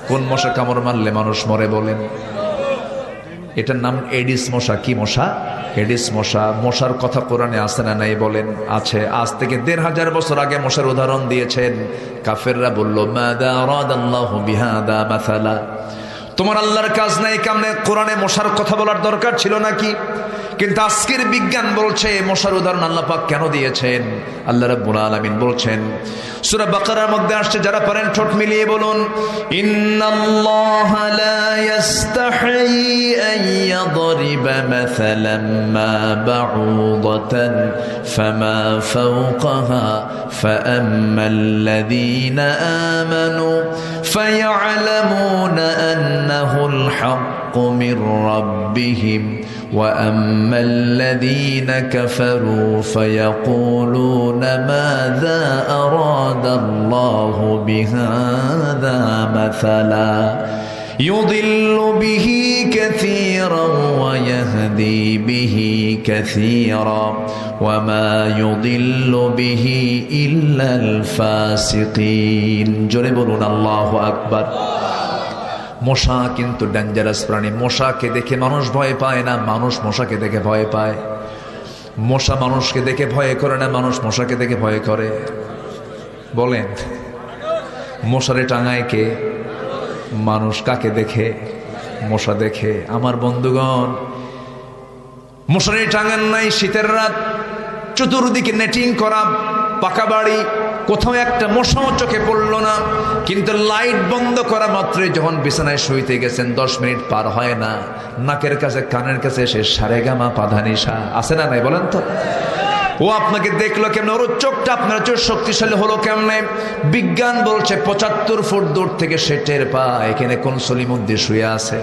কোন মশা কামড় মারলে মানুষ মরে বলেন? এটার নাম এডিস মশা। কি মশা? এডিস মশা। মশার কথা কোরআনে আছে না নাই বলেন? আছে। আজ থেকে ১৫০০ বছর আগে মশার উদাহরণ দিয়েছেন। কাফেররা বলল মাযা আরাদাল্লাহু বিহাদা মাসালা, তোমার আল্লাহর কাজ নাই কামনে কোরআনে মশার কথা বলার দরকার ছিল নাকি? কিন্তু আজকের বিজ্ঞান বলছে মশার উদাহরণ আল্লাহ পাক কেন দিয়েছেন। আল্লাহ রাব্বুল আলামিন বলছেন, সূরা বাকারার মধ্যে আসছে, যারা পারেন ঠোঁট মিলিয়ে বলুন, ইন্নাল্লাহা লা ইস্তাহি আন ইয়াদরিবা মাসালাম মা বাউদাতান ফামা ফাওকাহা ফাআম্মাল্লাযীনা আমানু ফায়া'লামুনা আন্নাহুল হাক্কু মির রাব্বিহিম وأما الذين كفروا فيقولون ماذا أراد الله بهذا مثلا يضل به كثيرا ويهدي به كثيرا وما يضل به إلا الفاسقين জোরে বলুন আল্লাহু আকবার। মশা কিন্তু ডেঞ্জারাস প্রাণী। মশাকে দেখে মানুষ ভয় পায় না, মানুষ মশাকে দেখে ভয় পায়। মশা মানুষকে দেখে ভয় করে না, মানুষ মশাকে দেখে ভয় করে। বলেন, মশারে টাঙায় কে? মানুষ। কাকে দেখে? মশা দেখে। আমার বন্ধুগণ, মশারি টাঙান নাই, শীতের রাত, চতুর্দিকে নেটিং করা, পাকা বাড়ি, কোথাও একটা মশাও চোখে পড়ল না। কিন্তু লাইট বন্ধ করা মাত্রই যখন বিছানায় শুইতে গেছেন 10 মিনিট পার হয় না, নাকের কাছে কানের কাছে এসে সারেগামা পাধানিসা আছে না নাই বলেন তো? ও আপনাকে দেখলো কেমন? ওর চোখটা আপনার চোখ শক্তিশালী হলো কেমনে? বিজ্ঞান বলছে 75 ফুট দূর থেকে সে টের পায় এখানে কোন সলিমুদ্দি শুয়ে আছে।